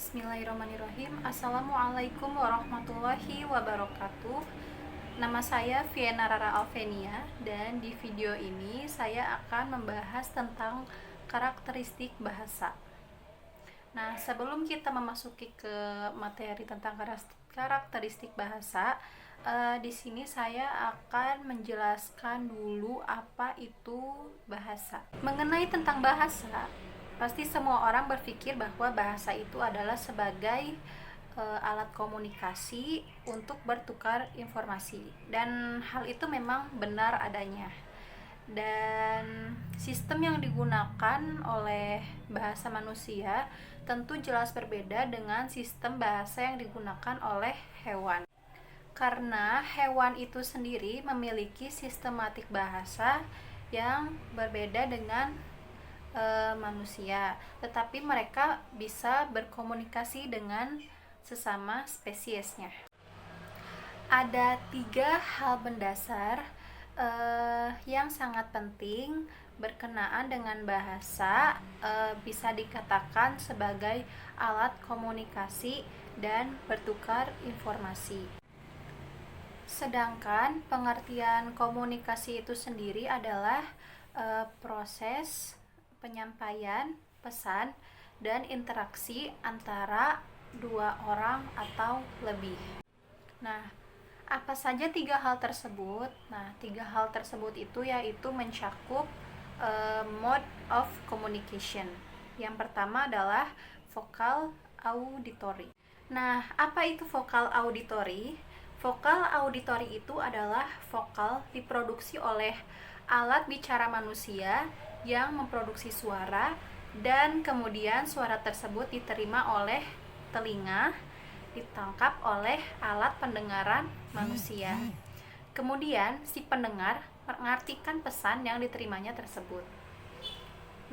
Bismillahirrahmanirrahim. Assalamualaikum warahmatullahi wabarakatuh. Nama saya Viena Rara Alvenia, dan di video ini saya akan membahas tentang karakteristik bahasa. Nah, sebelum kita memasuki ke materi tentang karakteristik bahasa, di sini saya akan menjelaskan dulu apa itu bahasa. Mengenai tentang bahasa, pasti semua orang berpikir bahwa bahasa itu adalah sebagai alat komunikasi untuk bertukar informasi, dan hal itu memang benar adanya. Dan sistem yang digunakan oleh bahasa manusia tentu jelas berbeda dengan sistem bahasa yang digunakan oleh hewan, karena hewan itu sendiri memiliki sistematik bahasa yang berbeda dengan manusia, tetapi mereka bisa berkomunikasi dengan sesama spesiesnya. Ada 3 hal mendasar yang sangat penting berkenaan dengan bahasa, bisa dikatakan sebagai alat komunikasi dan bertukar informasi. Sedangkan pengertian komunikasi itu sendiri adalah proses penyampaian pesan dan interaksi antara 2 orang atau lebih. Nah, apa saja 3 hal tersebut? Nah, 3 hal tersebut itu yaitu mencakup mode of communication. Yang pertama adalah vokal auditory. Nah, apa itu vokal auditory? Vokal auditory itu adalah vokal diproduksi oleh alat bicara manusia yang memproduksi suara, dan kemudian suara tersebut diterima oleh telinga, ditangkap oleh alat pendengaran manusia. Kemudian si pendengar mengartikan pesan yang diterimanya tersebut.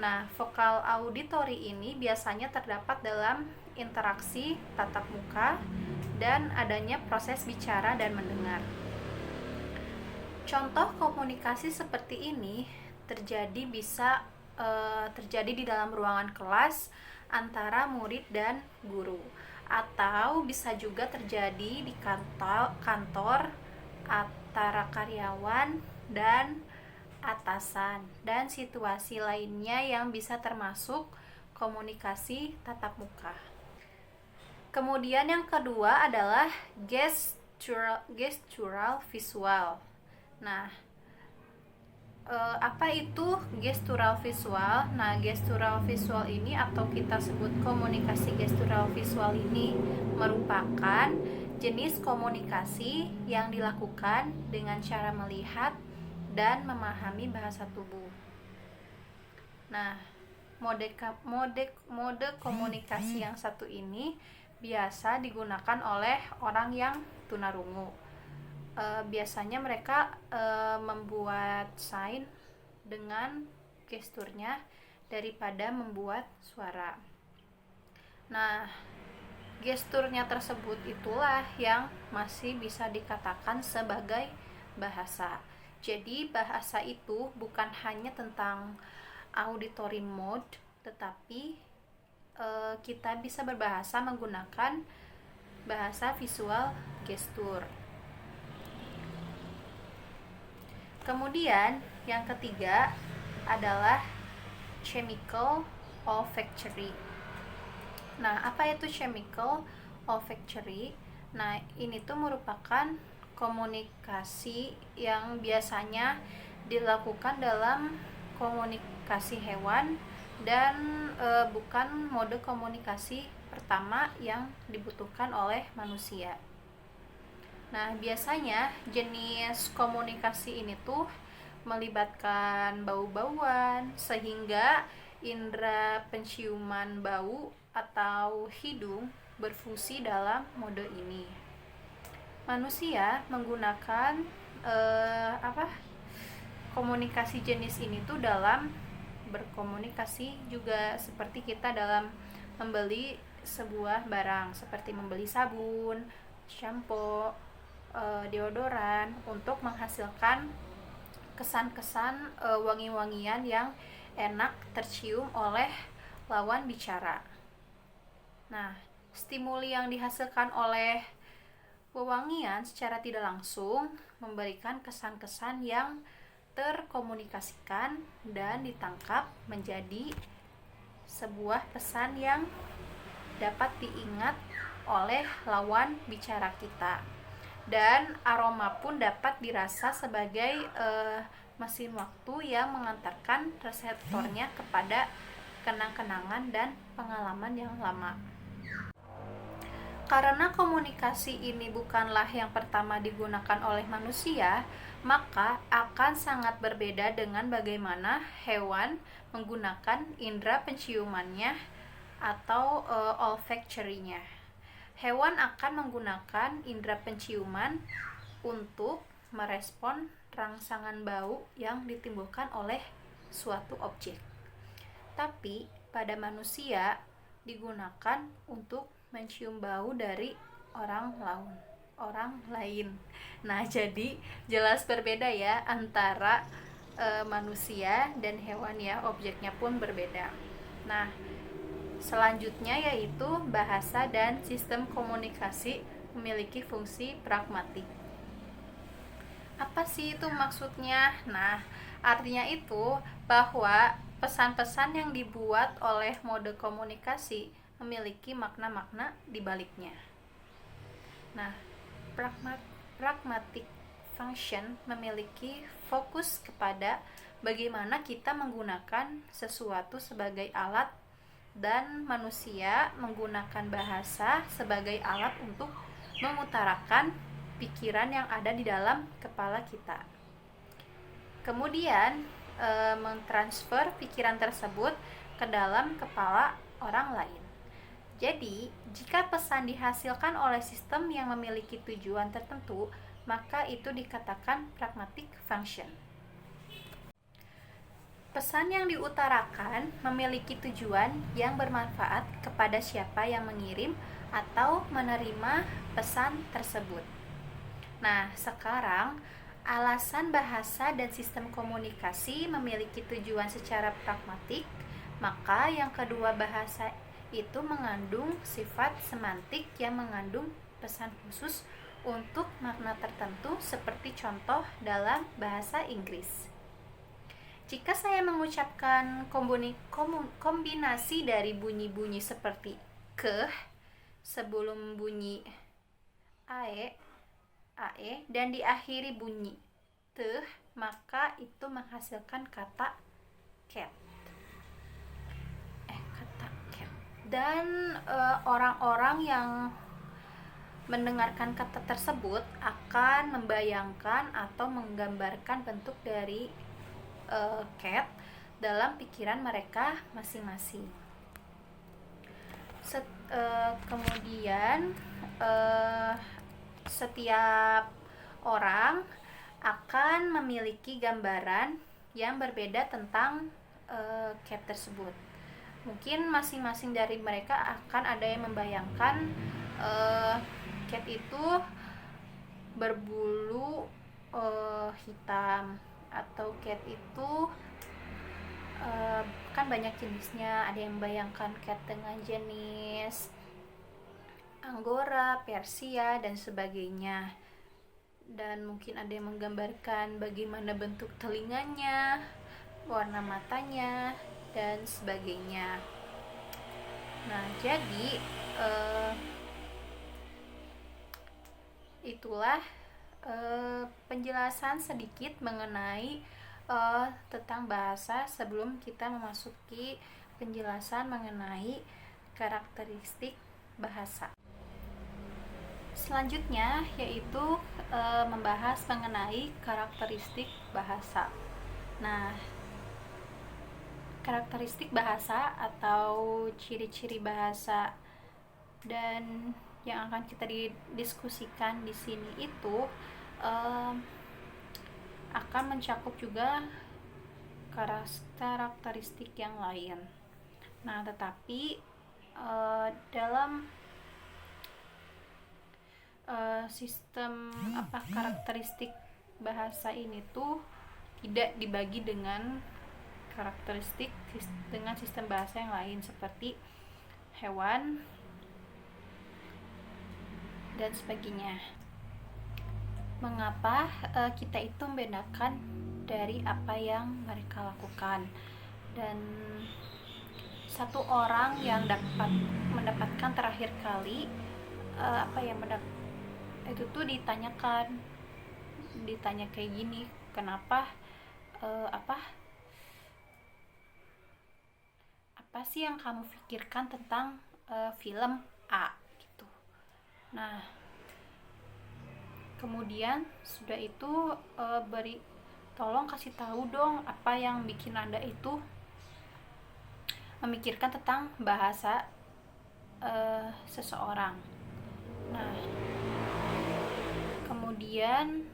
Nah, vokal auditory ini biasanya terdapat dalam interaksi tatap muka dan adanya proses bicara dan mendengar. Contoh komunikasi seperti ini bisa terjadi di dalam ruangan kelas antara murid dan guru, atau bisa juga terjadi di kantor antara karyawan dan atasan, dan situasi lainnya yang bisa termasuk komunikasi tatap muka. Kemudian yang kedua adalah gestural visual. Nah, apa itu gestural visual? Nah, gestural visual ini, atau kita sebut komunikasi gestural visual ini, merupakan jenis komunikasi yang dilakukan dengan cara melihat dan memahami bahasa tubuh. Nah, mode komunikasi yang satu ini biasa digunakan oleh orang yang tunarungu. Biasanya mereka membuat sign dengan gesturnya daripada membuat suara. Nah, gesturnya tersebut itulah yang masih bisa dikatakan sebagai bahasa. Jadi bahasa itu bukan hanya tentang auditory mode, tetapi kita bisa berbahasa menggunakan bahasa visual gestur. Kemudian yang ketiga adalah chemical olfactory. Nah, apa itu chemical olfactory? Nah, ini tuh merupakan komunikasi yang biasanya dilakukan dalam komunikasi hewan, dan bukan mode komunikasi pertama yang dibutuhkan oleh manusia. Nah, biasanya jenis komunikasi ini tuh melibatkan bau-bauan, sehingga indera penciuman bau atau hidung berfungsi dalam mode ini. Manusia menggunakan komunikasi jenis ini tuh dalam berkomunikasi juga seperti kita dalam membeli sebuah barang, seperti membeli sabun, shampoo, deodoran, untuk menghasilkan kesan-kesan wangi-wangian yang enak tercium oleh lawan bicara. Nah, Stimuli yang dihasilkan oleh wewangian secara tidak langsung memberikan kesan-kesan yang terkomunikasikan dan ditangkap menjadi sebuah pesan yang dapat diingat oleh lawan bicara kita. Dan aroma pun dapat dirasa sebagai mesin waktu yang mengantarkan reseptornya kepada kenang-kenangan dan pengalaman yang lama. Karena komunikasi ini bukanlah yang pertama digunakan oleh manusia, maka akan sangat berbeda dengan bagaimana hewan menggunakan indera penciumannya atau olfactory-nya. Hewan akan menggunakan indera penciuman untuk merespon rangsangan bau yang ditimbulkan oleh suatu objek. Tapi pada manusia digunakan untuk mencium bau dari orang lain. Nah, jadi jelas berbeda ya antara manusia dan hewan ya, objeknya pun berbeda. Nah, selanjutnya yaitu bahasa dan sistem komunikasi memiliki fungsi pragmatik. Apa sih itu maksudnya? Nah, artinya itu bahwa pesan-pesan yang dibuat oleh mode komunikasi memiliki makna-makna di baliknya. Nah, pragmatic function memiliki fokus kepada bagaimana kita menggunakan sesuatu sebagai alat, dan manusia menggunakan bahasa sebagai alat untuk mengutarakan pikiran yang ada di dalam kepala kita. Kemudian mentransfer pikiran tersebut ke dalam kepala orang lain. Jadi, jika pesan dihasilkan oleh sistem yang memiliki tujuan tertentu, maka itu dikatakan pragmatic function. Pesan yang diutarakan memiliki tujuan yang bermanfaat kepada siapa yang mengirim atau menerima pesan tersebut. Nah, sekarang alasan bahasa dan sistem komunikasi memiliki tujuan secara pragmatik, maka yang kedua bahasa itu mengandung sifat semantik yang mengandung pesan khusus untuk makna tertentu, seperti contoh dalam bahasa Inggris. Jika saya mengucapkan kombinasi dari bunyi-bunyi seperti ke sebelum bunyi ae dan diakhiri bunyi te, maka itu menghasilkan kata cat. Dan orang-orang yang mendengarkan kata tersebut akan membayangkan atau menggambarkan bentuk dari cat dalam pikiran mereka masing-masing. Kemudian setiap orang akan memiliki gambaran yang berbeda tentang cat tersebut. Mungkin masing-masing dari mereka akan ada yang membayangkan cat itu berbulu hitam, atau cat itu kan banyak jenisnya. Ada yang membayangkan cat dengan jenis Angora, Persia, dan sebagainya. Dan mungkin ada yang menggambarkan bagaimana bentuk telinganya, warna matanya, dan sebagainya. Nah, jadi itulah penjelasan sedikit mengenai tentang bahasa sebelum kita memasuki penjelasan mengenai karakteristik bahasa. Selanjutnya yaitu membahas mengenai karakteristik bahasa. Nah, karakteristik bahasa atau ciri-ciri bahasa dan yang akan kita didiskusikan di sini itu akan mencakup juga karakteristik yang lain. Nah, tetapi dalam sistem karakteristik bahasa ini tuh tidak dibagi dengan karakteristik dengan sistem bahasa yang lain seperti hewan, dan sebagainya. Mengapa kita itu membedakan dari apa yang mereka lakukan, dan satu orang yang mendapatkan terakhir kali itu tuh ditanya kayak gini, kenapa apa sih yang kamu pikirkan tentang film A gitu. Nah, kemudian sudah itu tolong kasih tahu dong apa yang bikin Anda itu memikirkan tentang bahasa seseorang. Nah, kemudian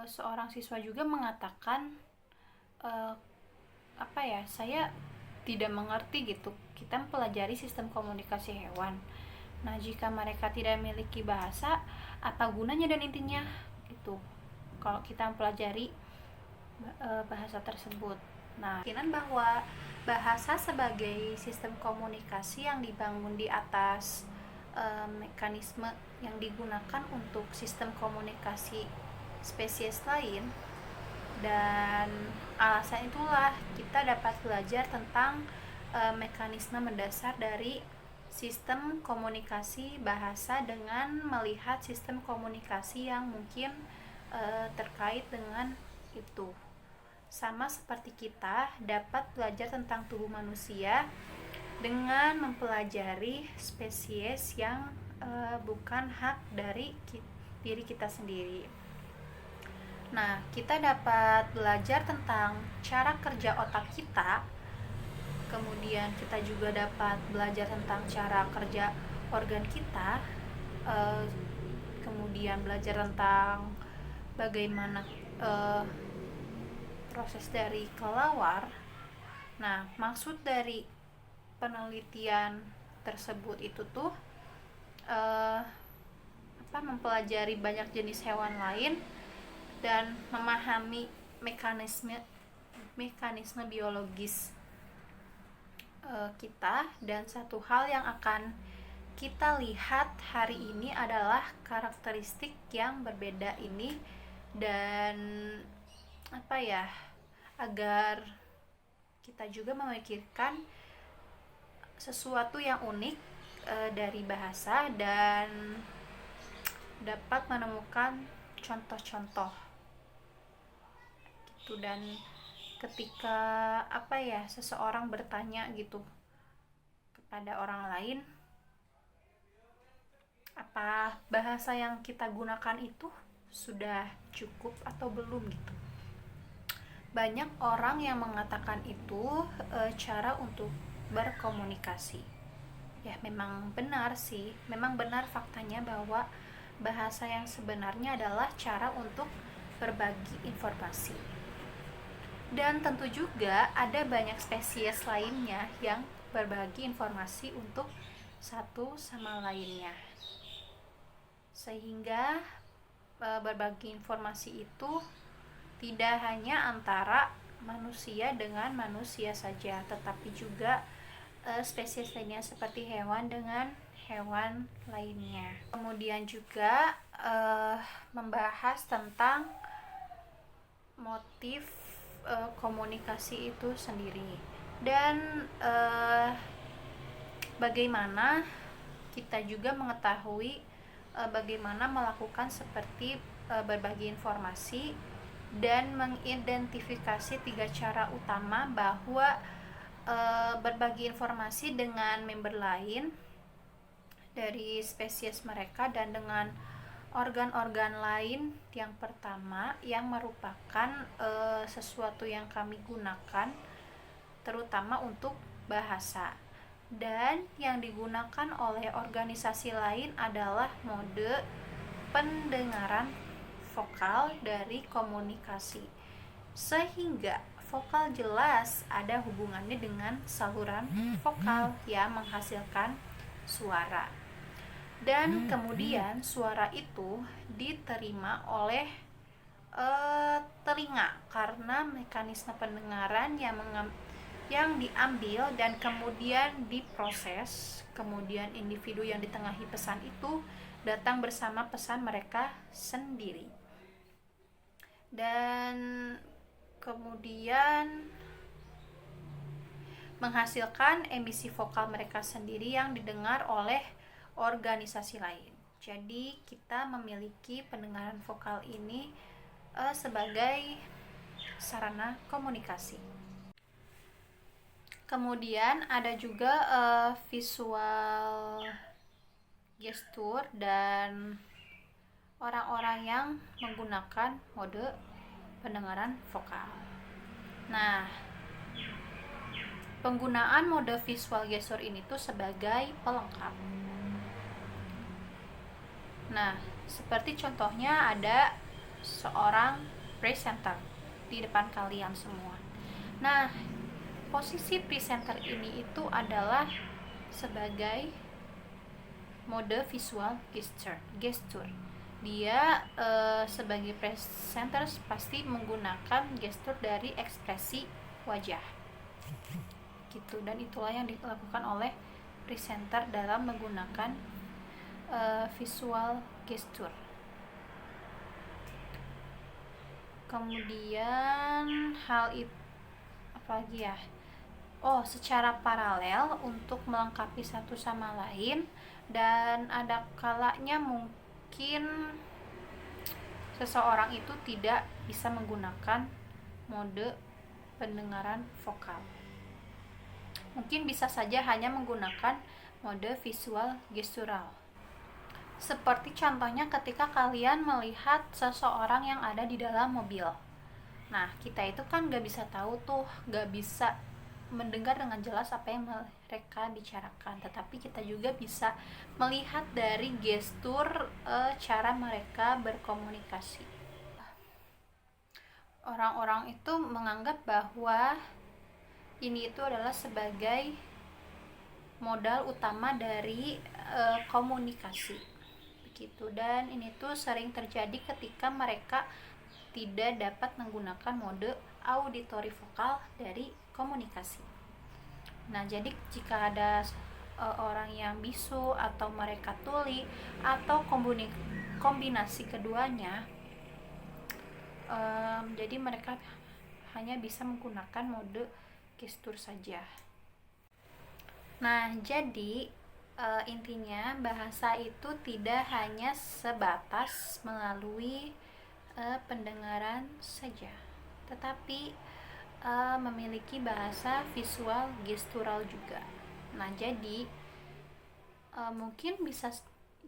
seorang siswa juga mengatakan saya tidak mengerti gitu, kita mempelajari sistem komunikasi hewan. Nah, jika mereka tidak memiliki bahasa, apa gunanya dan intinya itu kalau kita mempelajari bahasa tersebut. Nah, kemungkinan bahwa bahasa sebagai sistem komunikasi yang dibangun di atas mekanisme yang digunakan untuk sistem komunikasi spesies lain, dan alasan itulah kita dapat belajar tentang mekanisme mendasar dari sistem komunikasi bahasa dengan melihat sistem komunikasi yang mungkin terkait dengan itu. Sama seperti kita dapat belajar tentang tubuh manusia dengan mempelajari spesies yang bukan hak dari diri kita sendiri. Nah, kita dapat belajar tentang cara kerja otak kita, kemudian kita juga dapat belajar tentang cara kerja organ kita, kemudian belajar tentang bagaimana proses dari kelelawar. Nah, maksud dari penelitian tersebut itu tuh mempelajari banyak jenis hewan lain dan memahami mekanisme biologis kita. Dan satu hal yang akan kita lihat hari ini adalah karakteristik yang berbeda ini, dan agar kita juga memikirkan sesuatu yang unik dari bahasa dan dapat menemukan contoh-contoh gitu. Dan ketika seseorang bertanya gitu kepada orang lain, apa bahasa yang kita gunakan itu sudah cukup atau belum gitu. Banyak orang yang mengatakan itu cara untuk berkomunikasi. Ya, memang benar sih, memang benar faktanya bahwa bahasa yang sebenarnya adalah cara untuk berbagi informasi. Dan tentu juga ada banyak spesies lainnya yang berbagi informasi untuk satu sama lainnya, sehingga berbagi informasi itu tidak hanya antara manusia dengan manusia saja, tetapi juga spesies lainnya seperti hewan dengan hewan lainnya. Kemudian juga membahas tentang motif komunikasi itu sendiri, dan bagaimana kita juga mengetahui bagaimana melakukan seperti berbagi informasi dan mengidentifikasi 3 cara utama bahwa berbagi informasi dengan member lain dari spesies mereka dan dengan organ-organ lain. Yang pertama, yang merupakan sesuatu yang kami gunakan terutama untuk bahasa, dan yang digunakan oleh organisasi lain adalah mode pendengaran vokal dari komunikasi, sehingga vokal jelas ada hubungannya dengan saluran vokal yang menghasilkan suara. Dan kemudian suara itu diterima oleh telinga karena mekanisme pendengaran yang yang diambil dan kemudian diproses. Kemudian individu yang ditengahi pesan itu datang bersama pesan mereka sendiri. Dan kemudian menghasilkan emisi vokal mereka sendiri yang didengar oleh organisasi lain. Jadi kita memiliki pendengaran vokal ini sebagai sarana komunikasi. Kemudian ada juga visual gestur dan orang-orang yang menggunakan mode pendengaran vokal. Nah, penggunaan mode visual gestur ini tuh sebagai pelengkap. Nah, seperti contohnya ada seorang presenter di depan kalian semua. Nah, posisi presenter ini itu adalah sebagai mode visual gestur. Dia sebagai presenter pasti menggunakan gestur dari ekspresi wajah. Gitu, dan itulah yang dilakukan oleh presenter dalam menggunakan visual gestur. Kemudian hal itu apalagi ya? Secara paralel untuk melengkapi satu sama lain, dan ada kalanya mungkin seseorang itu tidak bisa menggunakan mode pendengaran vokal. Mungkin bisa saja hanya menggunakan mode visual gestural. Seperti contohnya ketika kalian melihat seseorang yang ada di dalam mobil. Nah, kita itu kan gak bisa tahu tuh, gak bisa mendengar dengan jelas apa yang mereka bicarakan, tetapi kita juga bisa melihat dari gestur cara mereka berkomunikasi. Orang-orang itu menganggap bahwa ini itu adalah sebagai modal utama dari komunikasi begitu, dan ini tuh sering terjadi ketika mereka tidak dapat menggunakan mode auditori vokal dari komunikasi. Nah, jadi jika ada orang yang bisu atau mereka tuli atau kombinasi keduanya, jadi mereka hanya bisa menggunakan mode gestur saja. Nah, jadi intinya bahasa itu tidak hanya sebatas melalui pendengaran saja, tetapi memiliki bahasa visual gestural juga. Nah, jadi mungkin bisa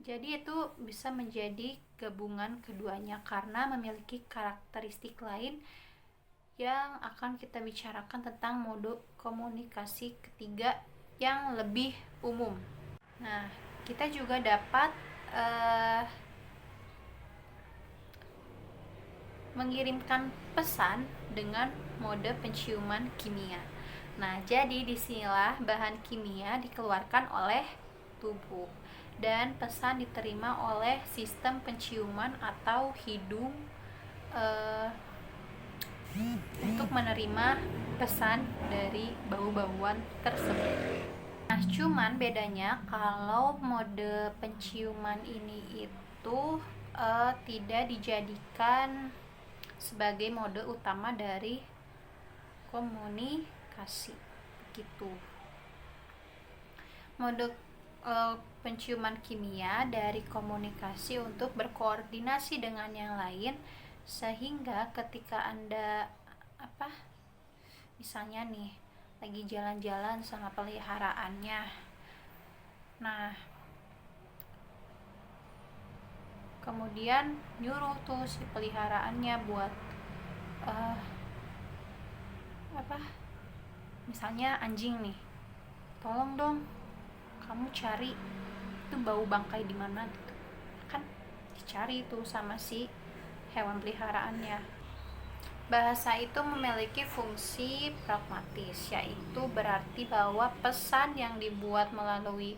jadi itu bisa menjadi gabungan keduanya karena memiliki karakteristik lain yang akan kita bicarakan tentang mode komunikasi ketiga yang lebih umum. Nah, kita juga dapat mengirimkan pesan dengan mode penciuman kimia. Nah, jadi disinilah bahan kimia dikeluarkan oleh tubuh dan pesan diterima oleh sistem penciuman atau hidung untuk menerima pesan dari bau-bauan tersebut. Nah, cuman bedanya kalau mode penciuman ini itu tidak dijadikan sebagai mode utama dari komunikasi begitu. Mode penciuman kimia dari komunikasi untuk berkoordinasi dengan yang lain, sehingga ketika Anda misalnya nih lagi jalan-jalan sama peliharaannya, nah kemudian nyuruh tuh si peliharaannya buat misalnya anjing nih, tolong dong kamu cari itu bau bangkai di mana gitu kan, dicari tuh sama si hewan peliharaannya. Bahasa itu memiliki fungsi pragmatis, yaitu berarti bahwa pesan yang dibuat melalui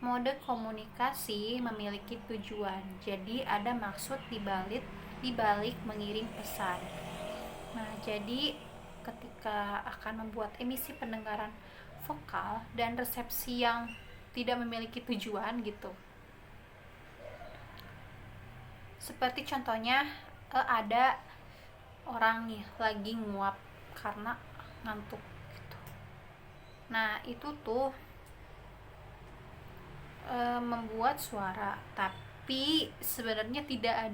mode komunikasi memiliki tujuan. Jadi ada maksud dibalik mengirim pesan. Nah, jadi ketika akan membuat emisi pendengaran vokal dan resepsi yang tidak memiliki tujuan gitu. Seperti contohnya ada orang nih lagi nguap karena ngantuk gitu. Nah itu tuh membuat suara, tapi sebenarnya tidak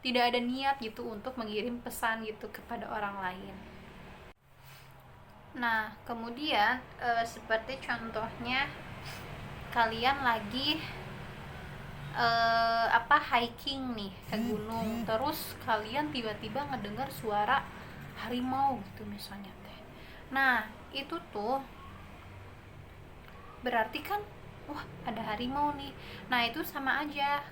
ada niat gitu untuk mengirim pesan gitu kepada orang lain. Nah kemudian seperti contohnya kalian lagi hiking nih ke gunung, terus kalian tiba-tiba ngedengar suara harimau gitu misalnya teh. Nah itu tuh berarti kan wah ada harimau nih. Nah itu sama aja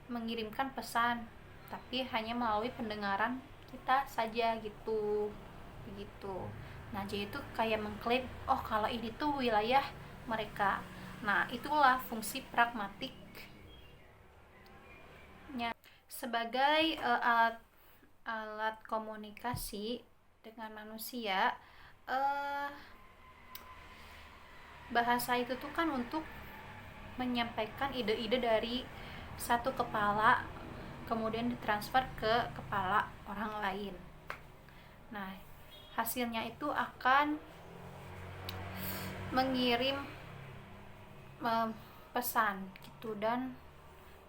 mengirimkan pesan, tapi hanya melalui pendengaran kita saja gitu, begitu. Nah jadi itu kayak mengklaim oh kalau ini tuh wilayah mereka. Nah itulah fungsi pragmatiknya sebagai alat komunikasi dengan manusia. Bahasa itu tuh kan untuk menyampaikan ide-ide dari satu kepala kemudian ditransfer ke kepala orang lain. Nah hasilnya itu akan mengirim pesan gitu dan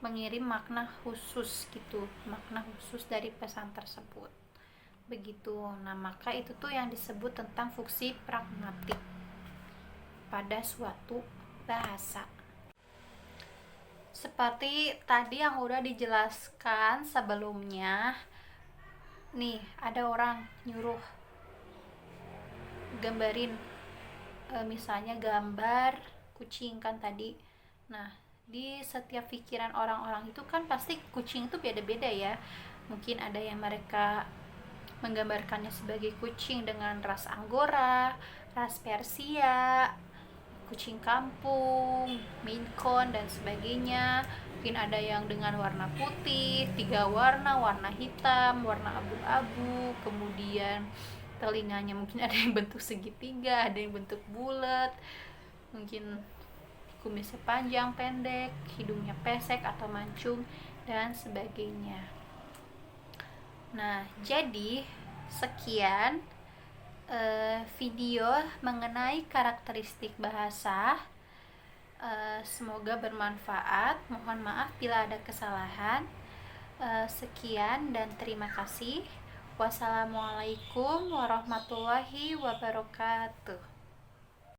mengirim makna khusus gitu, makna khusus dari pesan tersebut, begitu. Nah maka itu tuh yang disebut tentang fungsi pragmatik pada suatu bahasa. Seperti tadi yang udah dijelaskan sebelumnya nih, ada orang nyuruh gambarin misalnya gambar kucing kan tadi. Nah di setiap pikiran orang-orang itu kan pasti kucing itu beda-beda ya. Mungkin ada yang mereka menggambarkannya sebagai kucing dengan ras Anggora, ras Persia, kucing kampung, Maine Coon dan sebagainya. Mungkin ada yang dengan warna putih, 3 warna, warna hitam, warna abu-abu, kemudian telinganya mungkin ada yang bentuk segitiga, ada yang bentuk bulat, mungkin kumisnya panjang, pendek, hidungnya pesek atau mancung dan sebagainya. Nah jadi sekian video mengenai karakteristik bahasa. Semoga bermanfaat. Mohon maaf bila ada kesalahan. Sekian dan terima kasih. Wassalamualaikum warahmatullahi wabarakatuh.